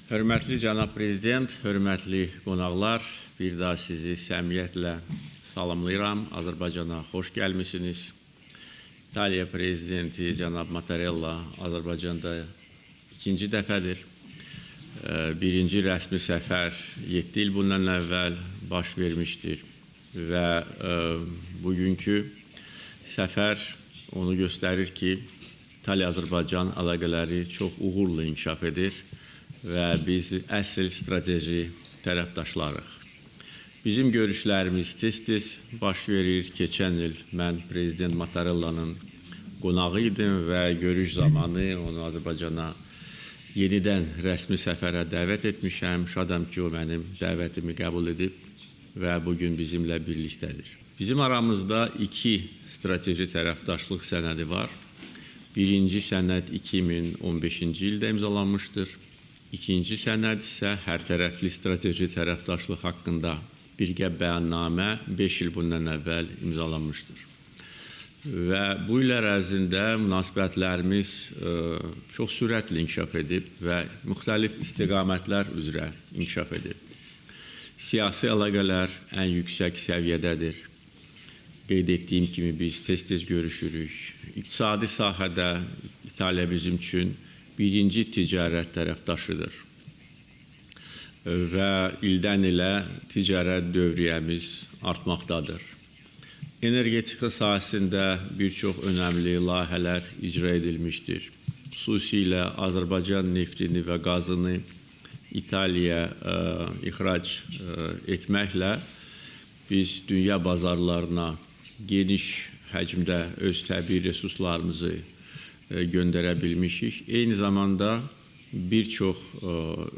Hörmətli cənab prezident, hörmətli qonaqlar, bir daha sizi səmimiyyətlə salamlayıram. Azərbaycana xoş gəlmisiniz. İtaliya prezidenti cənab Mattarella Azərbaycanda ikinci dəfədir. Birinci rəsmi səfər 7 il bundan əvvəl baş vermişdir və bugünkü səfər onu göstərir ki, İtaliya-Azərbaycan əlaqələri çox uğurlu inkişaf edir və biz əsl strateji tərəfdaşlarıq. Bizim görüşlərimiz tez-tez baş verir. Keçən il mən prezident Mattarella'nın qonağı idim və görüş zamanı onu Azərbaycana yenidən rəsmi səfərə dəvət etmişəm. Şadam ki, o mənim dəvətimi qəbul edib və bugün bizimlə birlikdədir. Bizim aramızda iki strateji tərəfdaşlıq sənədi var. Birinci sənəd 2015-ci ildə imzalanmışdır. İkinci sənəd isə hərtərəfli strateji tərəfdaşlıq haqqında birgə bəyannamə 5 il bundan əvvəl imzalanmışdır. Və bu illər ərzində münasibətlərimiz çox sürətli inkişaf edib və müxtəlif istiqamətlər üzrə inkişaf edib. Siyasi əlaqələr ən yüksək səviyyədədir. Qeyd etdiyim kimi biz tez-tez görüşürük. İqtisadi sahədə İtaliya bizim üçün birinci ticarət tərəfdaşıdır və ildən ilə ticarət dövriyyəmiz artmaqdadır. Energetika sahəsində bir çox önəmli layihələr icra edilmişdir. Xüsusilə Azərbaycan neftini və qazını İtaliyaya ixrac etməklə biz dünya bazarlarına geniş həcmdə öz təbii resurslarımızı göndərə bilmişik. Eyni zamanda bir çox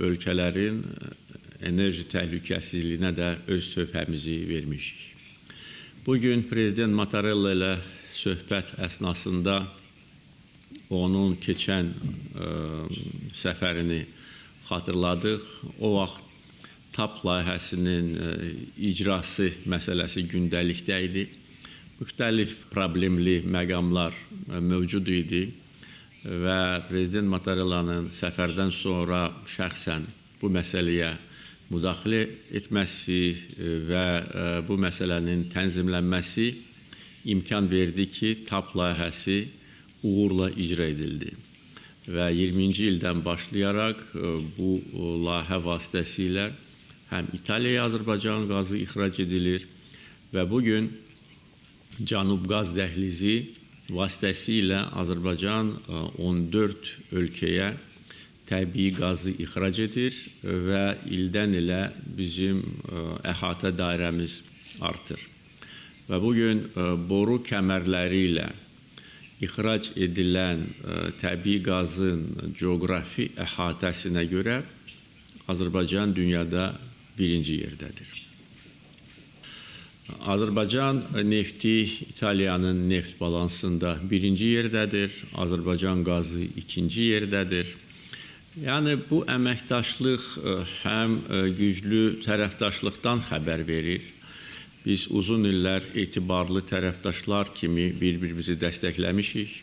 ölkələrin enerji təhlükəsizliyinə də öz töhfəmizi vermişik. Bugün prezident Mattarella ilə söhbət əsnasında onun keçən səfərini xatırladıq. O vaxt TAP layihəsinin icrası məsələsi gündəlikdə idi. Müxtəlif problemli məqamlar mövcud idi və prezident Mattarella'nın səfərdən sonra şəxsən bu məsələyə müdaxilə etməsi və bu məsələnin tənzimlənməsi imkan verdi ki, TAP layihəsi uğurla icra edildi. Və 20-ci ildən başlayaraq bu layihə vasitəsilə həm İtaliyaya Azərbaycan qazı ixrac edilir və bugün Cənub qaz dəhlizi vasitəsilə Azərbaycan 14 ölkəyə təbii qazı ixrac edir və ildən ilə bizim əhatə dairəmiz artır. Və bugün boru kəmərləri ilə ixrac edilən təbii qazın coğrafi əhatəsinə görə Azərbaycan dünyada birinci yerdədir. Azərbaycan nefti İtaliyanın neft balansında birinci yerdədir, Azərbaycan qazı ikinci yerdədir. Yəni bu əməkdaşlıq həm güclü tərəfdaşlıqdan xəbər verir. Biz uzun illər etibarlı tərəfdaşlar kimi bir-birimizi dəstəkləmişik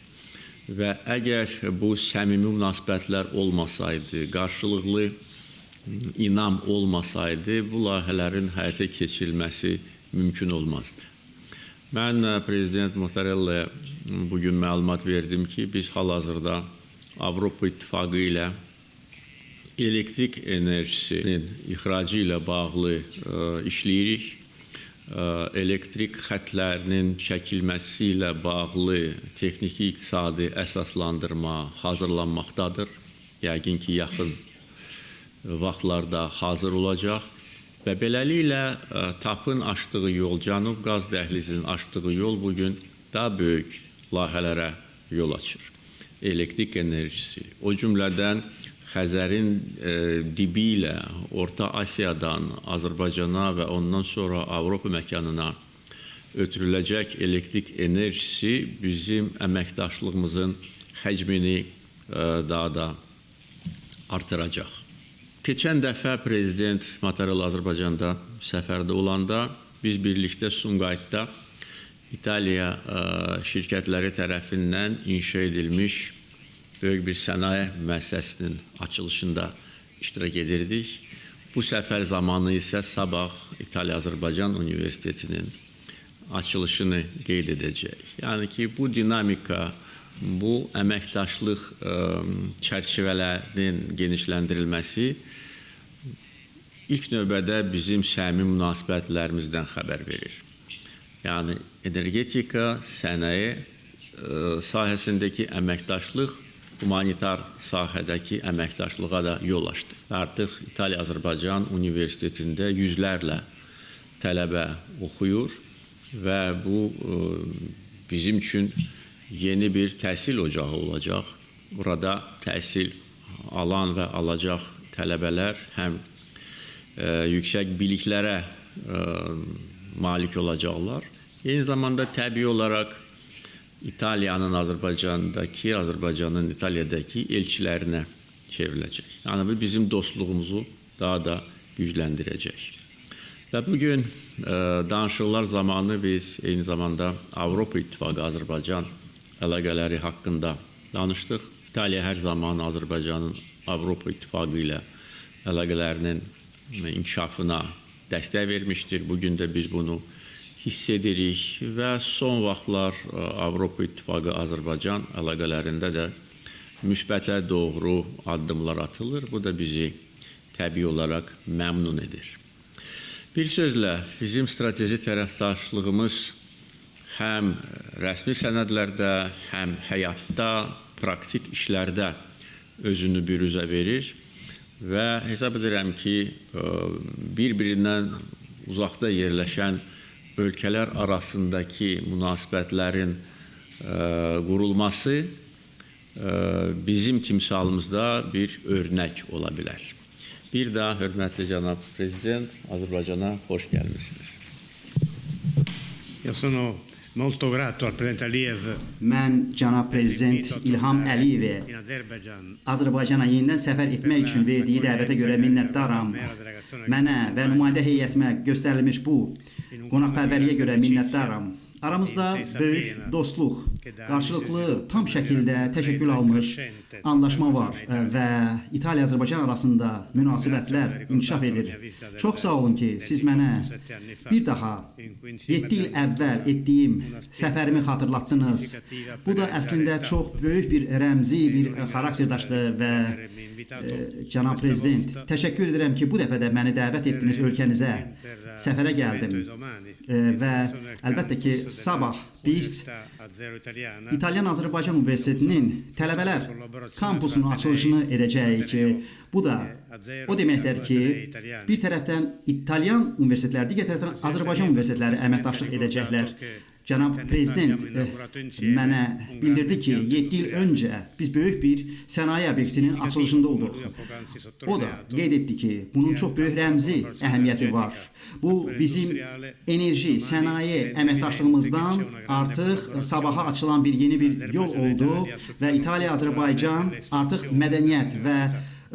və əgər bu səmimi münasibətlər olmasaydı, qarşılıqlı inam olmasaydı, bu layihələrin həyata keçirilməsi mümkün olmazdı. Mən prezident Mattarella'ya bugün məlumat verdim ki, biz hal-hazırda Avropa İttifaqı ilə elektrik enerjisinin ixracı ilə bağlı işləyirik. Elektrik xətlərinin çəkilməsi ilə bağlı texniki iqtisadi əsaslandırma hazırlanmaqdadır. Yəqin ki, yaxın vaxtlarda hazır olacaq. Və beləliklə TAP-ın açdığı yol, Cənub qaz dəhlizinin açdığı yol bugün daha böyük layihələrə yol açır. Elektrik enerjisi, o cümlədən Xəzərin dibi ilə Orta Asiyadan Azərbaycana və ondan sonra Avropa məkanına ötürüləcək elektrik enerjisi bizim əməkdaşlığımızın həcmini daha da artıracaq. Keçən dəfə prezident Mattarella Azərbaycanda səfərdə olanda biz birlikdə Sumqayıtda İtaliya şirkətləri tərəfindən inşa edilmiş böyük bir sənaye müəssisəsinin açılışında iştirak edirdik. Bu səfər zamanı isə sabah İtalya-Azərbaycan Universitetinin açılışını qeyd edəcək. Yəni ki, bu dinamika, bu əməkdaşlıq çərçivələrinin genişləndirilməsi ilk növbədə bizim səmimi münasibətlərimizdən xəbər verir. Yəni, energetika, sənaye sahəsindəki əməkdaşlıq humanitar sahədəki əməkdaşlığa da yol açdı. Artıq İtalya-Azərbaycan Universitetində yüzlərlə tələbə oxuyur və bu bizim üçün yeni bir təhsil ocağı olacaq. Burada təhsil alan və alacaq tələbələr həm yüksək biliklərə malik olacaqlar. Eyni zamanda təbii olaraq İtaliyanın Azərbaycandakı, Azərbaycanın İtalyadakı elçilərinə çevriləcək. Yəni bu bizim dostluğumuzu daha da gücləndirəcək. Və bugün danışıqlar zamanı biz eyni zamanda Avropa İttifaqı Azərbaycan əlaqələri haqqında danışdıq. İtaliya hər zaman Azərbaycanın Avropa İttifaqı ilə əlaqələrinin inkişafına dəstək vermişdir. Bugün də biz bunu hiss edirik və son vaxtlar Avropa İttifaqı Azərbaycan əlaqələrində də müsbətə doğru addımlar atılır. Bu da bizi təbii olaraq məmnun edir. Bir sözlə, bizim strateji tərəfdaşlığımız həm rəsmi sənədlərdə, həm həyatda, praktik işlərdə özünü büruzə verir və hesab edirəm ki, bir-birindən uzaqda yerləşən ölkələr arasındakı münasibətlərin qurulması bizim timsalımızda bir örnək ola bilər. Bir daha, hörmətli cənab Prezident, Azərbaycana xoş gəlmişsiniz. Mən cənab Prezident İlham Əliyevə Azərbaycana yenidən səfər etmək üçün verdiyi dəvətə görə minnətdaram. Mənə və nümayəndə heyətimə göstərilmiş bu qonaqpərvərliyə görə minnətdaram. Aramızda böyük dostluq, qarşılıqlı tam şəkildə təşəkkül almış anlaşma var və İtaliya-Azərbaycan arasında münasibətlər inkişaf edir. Çox sağ olun ki, siz mənə bir daha 7 il əvvəl etdiyim səfərimi xatırlatdınız. Bu da əslində çox böyük bir rəmzi bir xarakter daşıdı və cənab Prezident, təşəkkür edirəm ki, bu dəfə də məni dəvət etdiniz ölkənizə, səfərə gəldim və əlbəttə ki, sabah biz İtalyan-Azərbaycan Universitetinin tələbələr kampusunun açılışını edəcəyik. Bu da o deməkdir ki, bir tərəfdən İtalyan universitetləri, digər tərəfdən Azərbaycan universitetləri əməkdaşlıq edəcəklər. Cənab Prezident mənə bildirdi ki, 7 il öncə biz böyük bir sənaye obyektinin açılışında olduq. O da qeyd etdi ki, bunun çox böyük rəmzi əhəmiyyəti var. Bu bizim enerji, sənaye əməkdaşlığımızdan artıq sabaha açılan bir yeni bir yol oldu və İtaliya-Azərbaycan artıq mədəniyyət və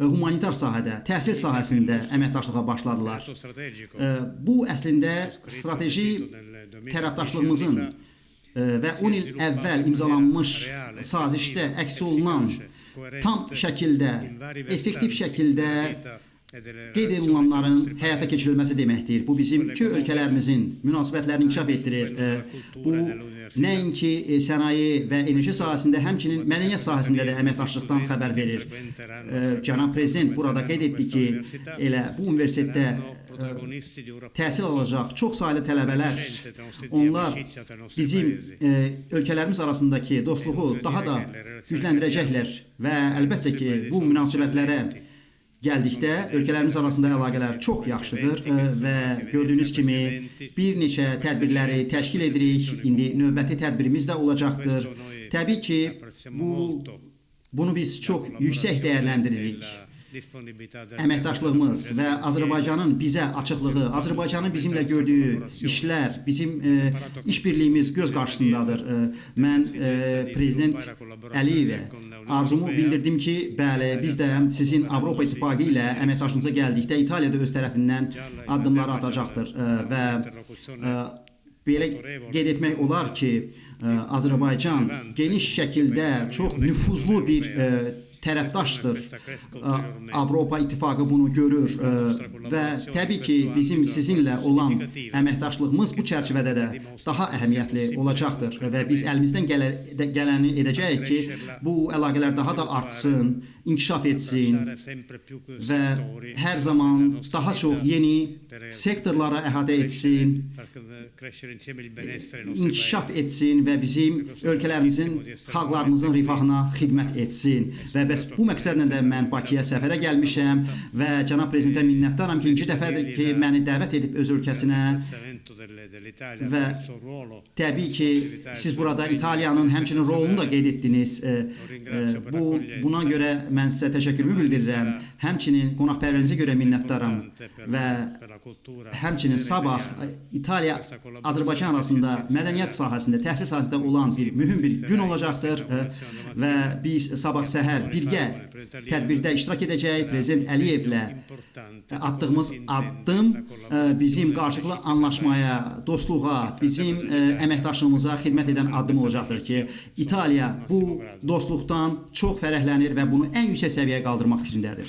humanitar sahədə, təhsil sahəsində əməkdaşlığa başladılar. Bu əslində strateji tərəfdaşlığımızın və 10 il əvvəl imzalanmış sazişdə əks olunan tam şəkildə, effektiv şəkildə qeyd edilənlərin həyata keçirilməsi deməkdir. Bu bizim iki ölkələrimizin münasibətlərini inkişaf etdirir. Bu nəinki sənaye və enerji sahəsində, həmçinin mədəniyyət sahəsində də əməkdaşlıqdan xəbər verir. Cənab Prezident burada qeyd etdi ki, elə bu universitetdə təhsil alacaq çox saylı tələbələr, onlar bizim ölkələrimiz arasındakı dostluğu daha da gücləndirəcəklər və əlbəttə ki, bu münasibətlərə gəldikdə ölkələrimiz arasında əlaqələr çox yaxşıdır və gördüyünüz kimi bir neçə tədbirləri təşkil edirik. İndi növbəti tədbirimiz də olacaqdır. Təbii ki, bunu biz çox yüksək dəyərləndiririk. Əməkdaşlığımız və Azərbaycanın bizə açıqlığı, Azərbaycanın bizimlə gördüyü işlər, bizim işbirliyimiz göz qarşısındadır. Mən Prezident Əliyevə arzumu bildirdim ki, bəli, biz də sizin Avropa İttifaqı ilə əməkdaşlığınıza gəldikdə İtaliyada öz tərəfindən addımları atacaqdır və belə qeyd etmək olar ki, Azərbaycan geniş şəkildə çox nüfuzlu bir tərəfdaşdır. Avropa İttifaqı bunu görür və təbii ki, bizim sizinlə olan əməkdaşlığımız bu çərçivədə də daha əhəmiyyətli olacaqdır və biz əlimizdən gələni edəcəyik ki, bu əlaqələr daha da artsın, inkişaf etsin və hər zaman daha çox yeni sektorlara əhatə etsin, inkişaf etsin və bizim ölkələrimizin, xalqlarımızın rifahına xidmət etsin. Və bəs bu məqsədlə də mən Bakıya səfərə gəlmişəm və cənab prezidentə minnətdaram ki, ikinci dəfədir ki, məni dəvət edib öz ölkəsinə və təbii ki, siz burada İtaliyanın həmçinin rolunu da qeyd etdiniz. Buna görə mən sizə təşəkkürümü bildirirəm. Həmçinin qonaqpərvərinizə görə minnətdaram və həmçinin sabah İtaliya, Azərbaycan arasında mədəniyyət sahəsində, təhsil sahəsində olan mühüm bir gün olacaqdır və biz sabah səhər birgə tədbirdə iştirak edəcəyik. Prezident Əliyevlə atdığımız addım bizim qarşılıqlı anlaşmaya, dostluğa, bizim əməkdaşlığımıza xidmət edən addım olacaqdır ki, İtaliya bu dostluqdan çox fərəhlənir və bunu ən yüksək səviyyəyə qaldırmaq fikrindədir.